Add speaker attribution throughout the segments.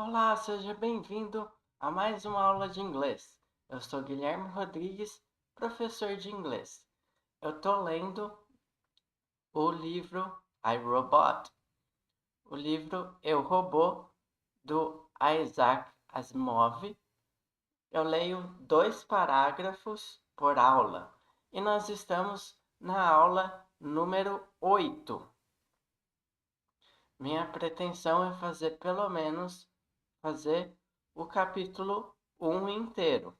Speaker 1: Olá, seja bem-vindo a mais uma aula de inglês. Eu sou Guilherme Rodrigues, professor de inglês. Eu estou lendo o livro I, Robot, o livro Eu, Robô, do Isaac Asimov. Eu leio 2 parágrafos por aula e nós estamos na aula número 8. Minha pretensão é fazer pelo menos o capítulo 1 inteiro.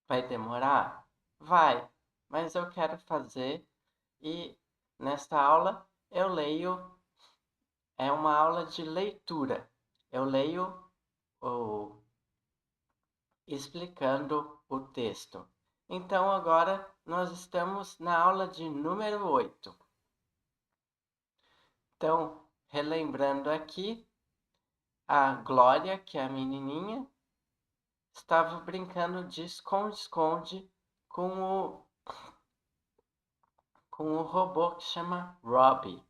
Speaker 1: Vai demorar? Vai, mas eu quero fazer e nesta aula eu leio, é uma aula de leitura. Eu leio explicando o texto. Então agora nós estamos na aula de número 8. Então, relembrando aqui, a Glória, que é a menininha, estava brincando de esconde-esconde com o robô que chama Robbie.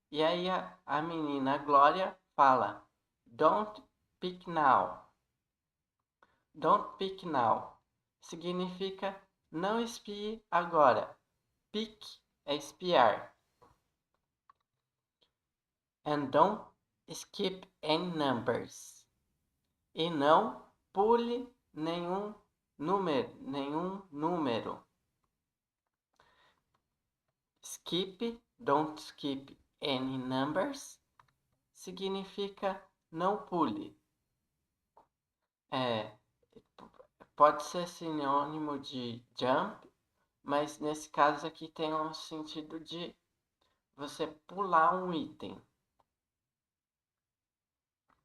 Speaker 1: E aí a menina Glória fala, Don't pick now. Don't pick now significa não espie agora. Pick é espiar. And don't skip any numbers. E não pule nenhum número. Skip, don't skip any numbers, significa não pule. Pode ser sinônimo de jump, mas nesse caso aqui tem um sentido de você pular um item.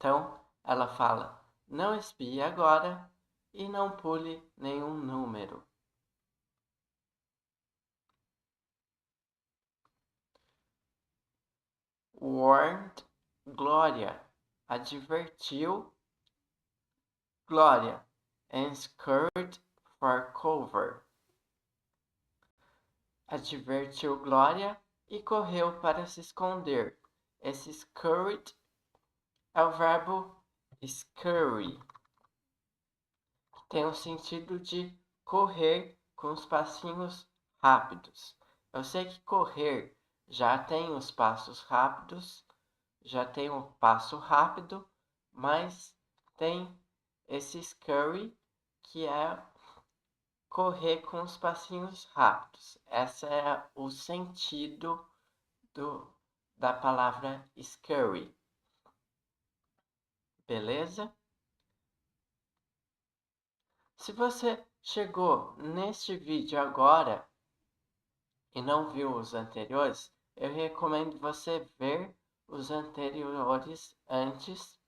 Speaker 1: Então, ela fala, não espie agora e não pule nenhum número. Warned Glória, advertiu Glória, and scurried for cover. Advertiu Glória e correu para se esconder. Esse scurried é o verbo scurry, que tem o sentido de correr com os passinhos rápidos. Eu sei que correr já tem os passos rápidos, já tem o passo rápido, mas tem esse scurry, que é correr com os passinhos rápidos. Esse é o sentido da palavra scurry. Beleza? Se você chegou neste vídeo agora e não viu os anteriores, eu recomendo você ver os anteriores antes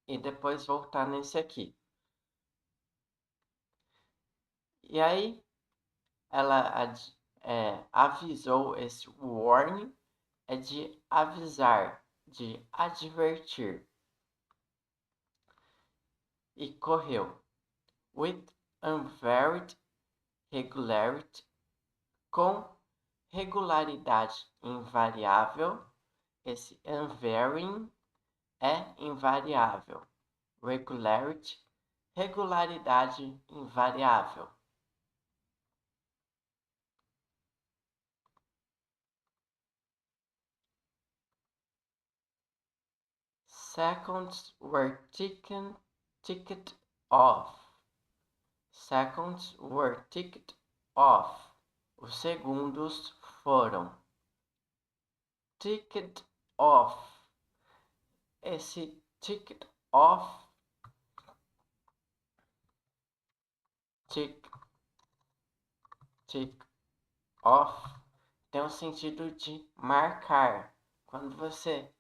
Speaker 1: e depois voltar nesse aqui. E aí, ela avisou, esse warning é de avisar, de advertir. E correu. With unvaried regularity, com regularidade invariável. Esse unvarying é invariável. Regularity, regularidade invariável. Seconds were ticked off. Seconds were ticked off. Os segundos foram ticked off. Esse ticked off, tick off, tem o sentido de marcar. Quando você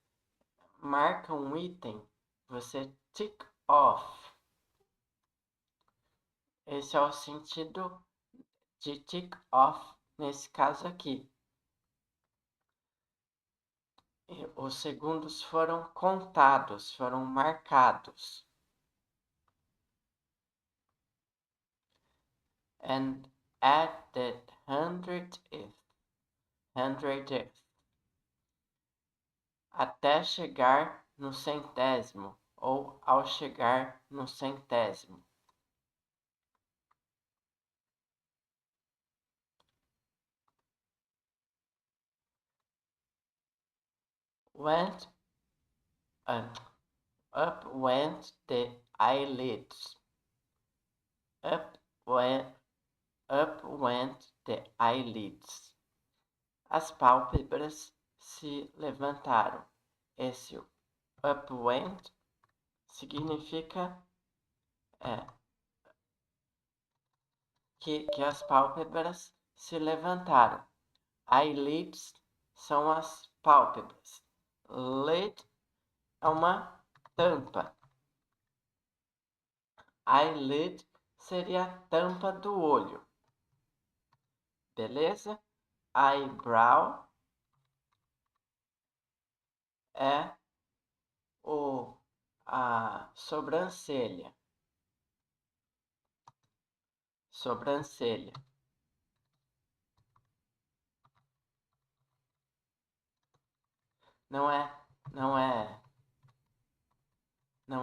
Speaker 1: marca um item, você tick off. Esse é o sentido de tick off nesse caso aqui. Os segundos foram contados, foram marcados. And at the 100th, até chegar no centésimo ou ao chegar no centésimo. Went up went the eyelids. Up went the eyelids. As pálpebras se levantaram. Esse up went significa que as pálpebras se levantaram. Eyelids são as pálpebras. Lid é uma tampa. Eyelid seria a tampa do olho. Beleza? Eyebrow é a sobrancelha. Sobrancelha. Não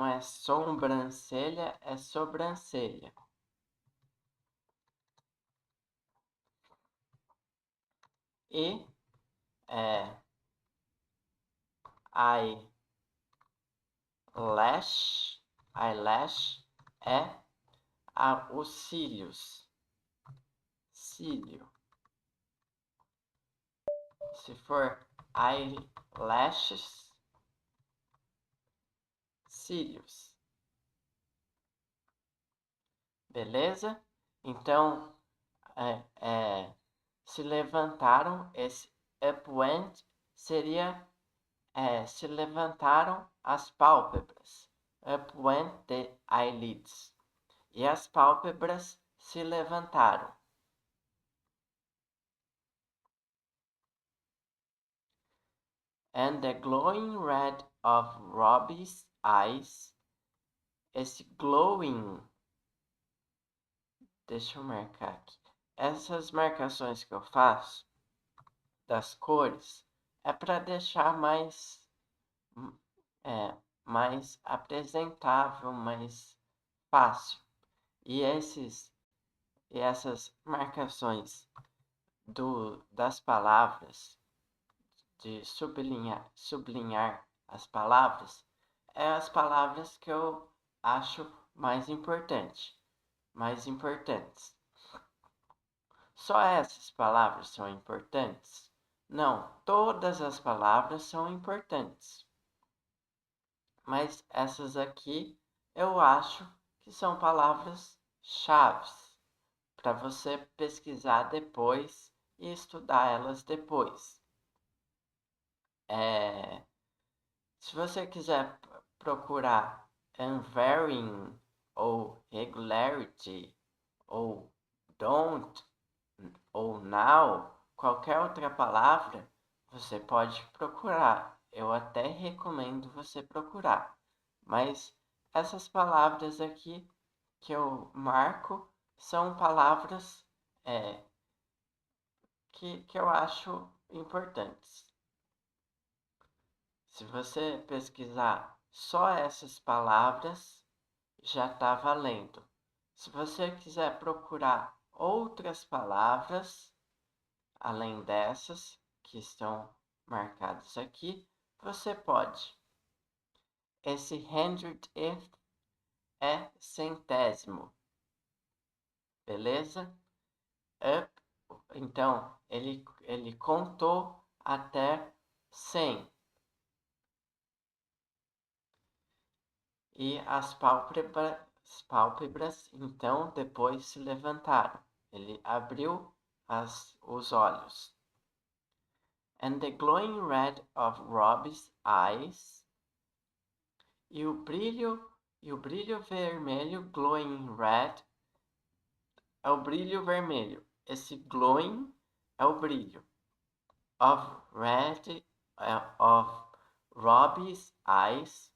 Speaker 1: é sobrancelha, é sobrancelha. E eyelash é os cílios. Cílio. Se for eyelashes, cílios. Beleza? Então, se levantaram, esse up went seria se levantaram as pálpebras. Up went the eyelids. E as pálpebras se levantaram. And the glowing red of Robbie's eyes. Esse glowing, deixa eu marcar aqui. Essas marcações que eu faço das cores é para deixar mais apresentável, mais fácil. E essas marcações das palavras, de sublinhar as palavras, as palavras que eu acho mais importantes. Só essas palavras são importantes? Não, todas as palavras são importantes. Mas essas aqui eu acho que são palavras-chave para você pesquisar depois e estudar elas depois. Se você quiser procurar unvarying ou regularity ou don't ou now, qualquer outra palavra, você pode procurar. Eu até recomendo você procurar. Mas essas palavras aqui que eu marco são palavras que eu acho importantes. Se você pesquisar só essas palavras, já está valendo. Se você quiser procurar outras palavras, além dessas que estão marcadas aqui, você pode. Esse hundredth é centésimo. Beleza? Up, então, ele contou até 100. E as pálpebras, então, depois se levantaram. Ele abriu os olhos. And the glowing red of Robbie's eyes. E o brilho vermelho, glowing red, é o brilho vermelho. Esse glowing é o brilho. Of Robbie's eyes,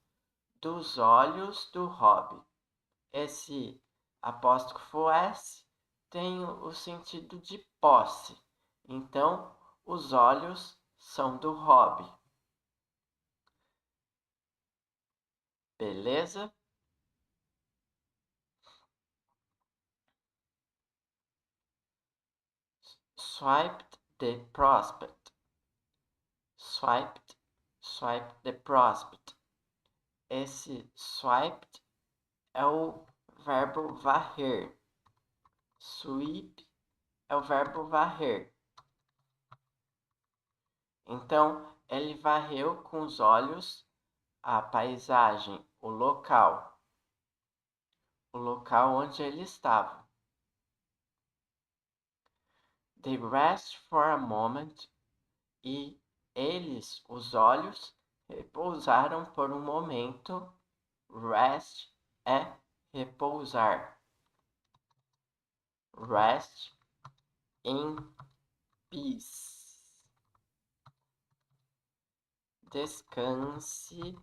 Speaker 1: dos olhos do Robbie. Esse apóstrofo S tem o sentido de posse. Então, os olhos são do Robbie. Beleza? Swiped the prospect. Swiped the prospect. Esse swiped é o verbo varrer. Sweep é o verbo varrer. Então, ele varreu com os olhos a paisagem, o local onde ele estava. They rest for a moment, e eles, os olhos, repousaram por um momento. Rest é repousar. Rest in peace. Descanse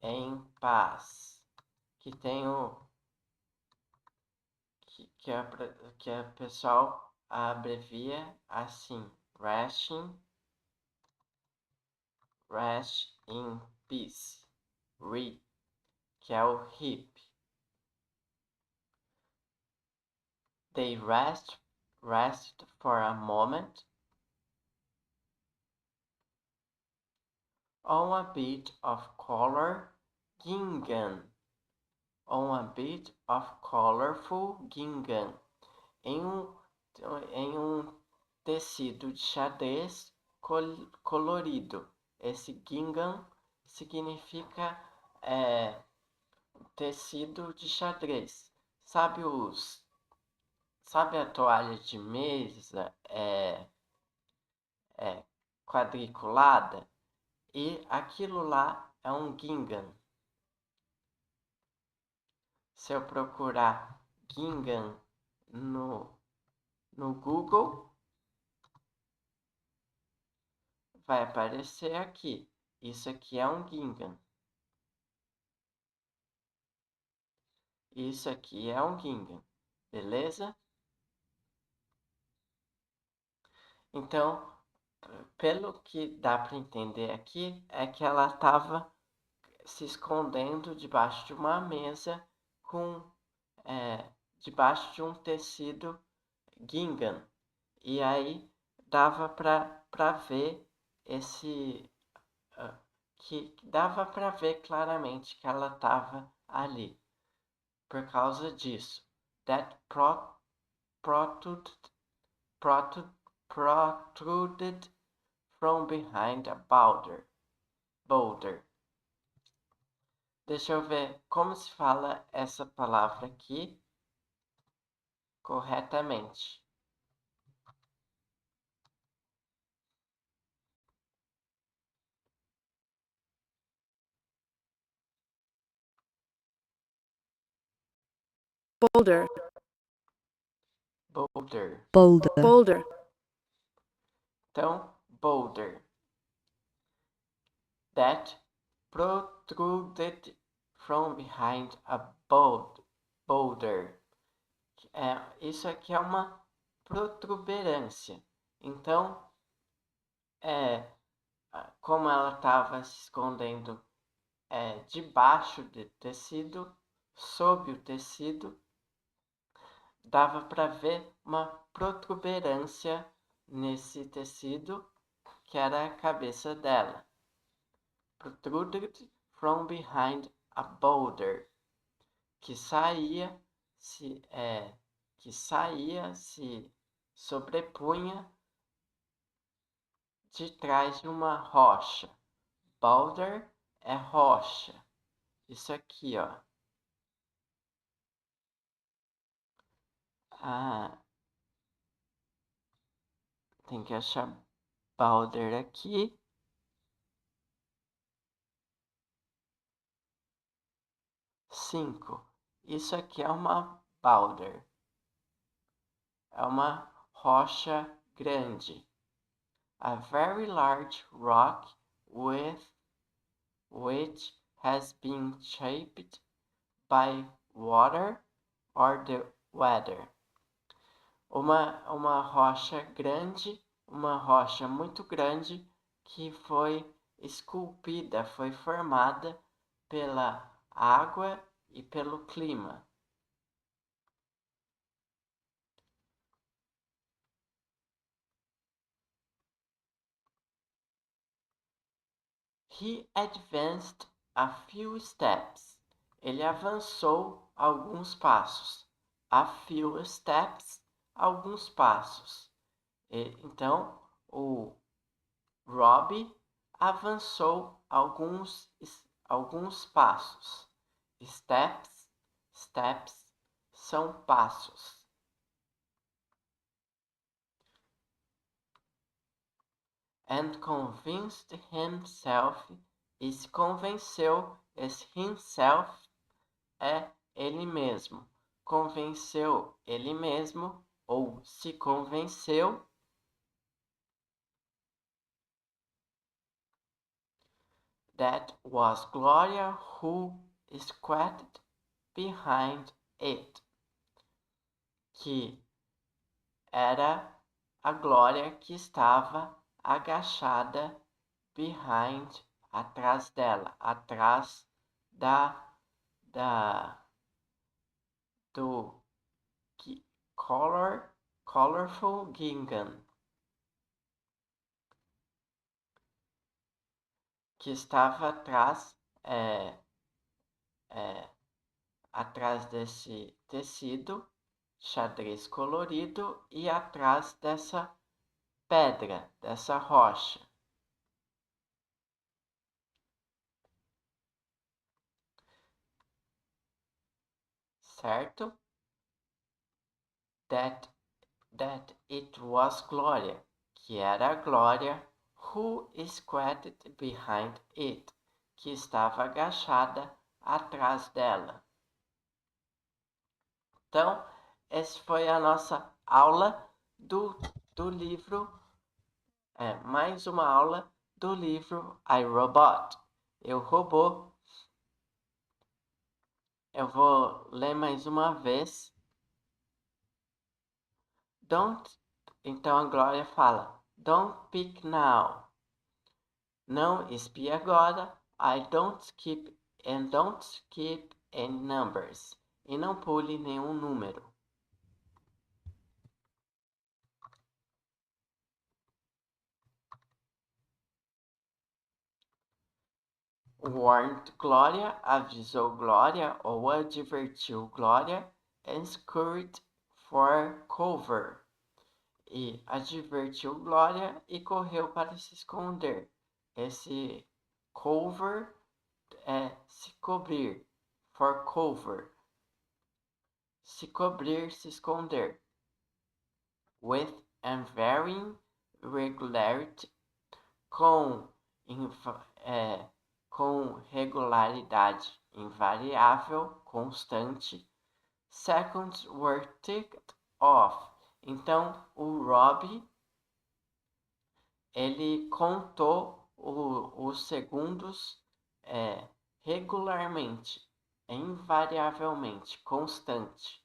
Speaker 1: em paz. Que tem o que a pessoal abrevia assim: rest in peace. Re, que é o hip. They rest for a moment on a bit of color gingham. On a bit of colorful gingham. Em um tecido de xadrez colorido. Esse gingham significa tecido de xadrez. Sabe a toalha de mesa quadriculada? E aquilo lá é um gingham. Se eu procurar gingham no Google, vai aparecer aqui. Isso aqui é um gingham. Isso aqui é um gingham. Beleza? Então, pelo que dá para entender aqui, é que ela estava se escondendo debaixo de uma mesa debaixo de um tecido gingham. E aí dava para ver que dava para ver claramente que ela estava ali. Por causa disso, that protruded from behind a boulder. Deixa eu ver como se fala essa palavra aqui corretamente.
Speaker 2: Boulder.
Speaker 1: Então, boulder. That protruded from behind a boulder. Isso aqui é uma protuberância. Então, como ela estava se escondendo debaixo do tecido, sob o tecido, dava para ver uma protuberância nesse tecido, que era a cabeça dela. Protruded from behind a boulder, que saía, se sobrepunha de trás de uma rocha. Boulder é rocha. Isso aqui, ó. Tem que achar boulder aqui. Cinco. Isso aqui é uma boulder. É uma rocha grande. A very large rock which has been shaped by water or the weather. Uma rocha grande, uma rocha muito grande que foi esculpida, foi formada pela água e pelo clima. He advanced a few steps. Ele avançou alguns passos. A few steps, alguns passos. Então, o Robbie avançou alguns passos. Steps são passos. And convinced himself, e se convenceu, esse himself é ele mesmo. Convenceu ele mesmo, ou se convenceu, that was Gloria who squatted behind it. Que era a Glória que estava agachada behind, atrás dela, atrás do colorful gingham, que estava atrás desse tecido xadrez colorido e atrás dessa pedra, dessa rocha. Certo? That it was Gloria, que era a Glória, who squatted behind it, que estava agachada atrás dela. Então, essa foi a nossa aula do livro, mais uma aula do livro I, Robot, Eu, Robô. Eu vou ler mais uma vez. Então a Glória fala, don't pick now. Não espie agora. Don't skip any numbers. E não pule nenhum número. Warned Gloria, avisou Glória ou advertiu Glória, and scurried for cover. E advertiu Glória e correu para se esconder. Esse cover é se cobrir, for cover. Se cobrir, se esconder. With unvarying regularity, com regularidade invariável, constante. Seconds were ticked off. Então, o Robbie, ele contou os segundos regularmente, invariavelmente, constante.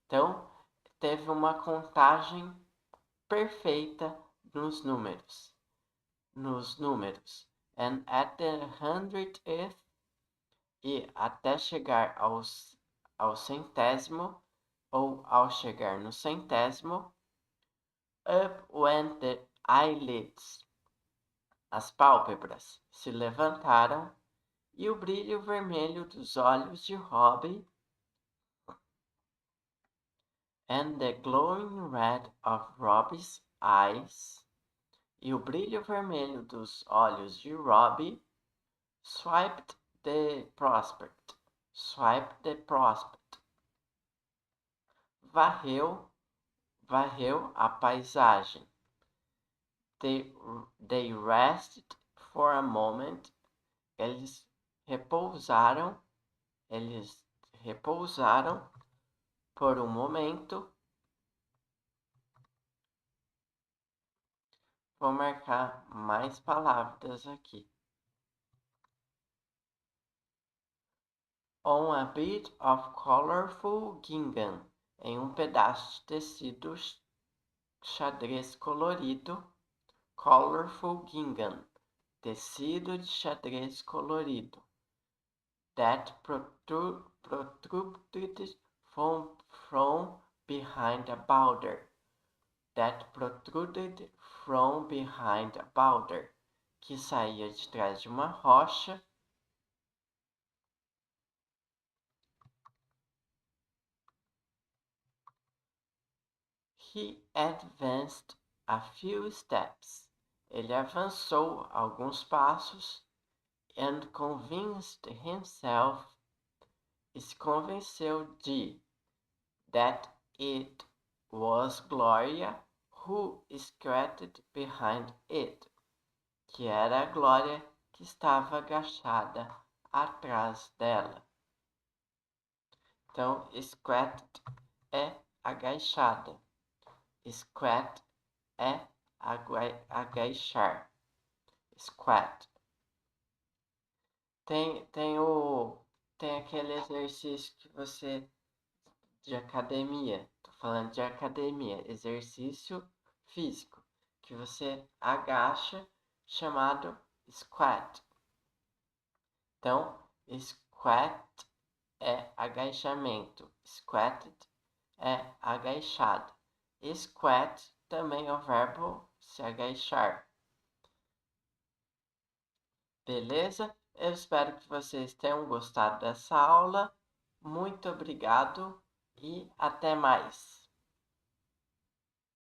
Speaker 1: Então, teve uma contagem perfeita nos números. And at the 100th, e até chegar ao centésimo, ou ao chegar no centésimo, up went the eyelids. As pálpebras se levantaram e o brilho vermelho dos olhos de Robbie and the glowing red of Robbie's eyes, e o brilho vermelho dos olhos de Robbie swiped the prospect. Varreu a paisagem. They rested for a moment. Eles repousaram por um momento. Vou marcar mais palavras aqui. On a bit of colorful gingham, em um pedaço de tecido xadrez colorido. Colorful gingham, tecido de xadrez colorido. that protruded from behind a boulder. That protruded from behind a boulder. Que saía de trás de uma rocha. He advanced a few steps. Ele avançou alguns passos and convinced himself, e se convenceu de, that it was Gloria who squatted behind it, que era a Glória que estava agachada atrás dela. Então, squatted é agachada. Squat é agachar. Squat. Tem aquele exercício que você de academia. Tô falando de academia, exercício físico que você agacha, chamado squat. Então, squat é agachamento, squatted é agachado. Squat também é o verbo se agachar. Beleza? Eu espero que vocês tenham gostado dessa aula. Muito obrigado e até mais.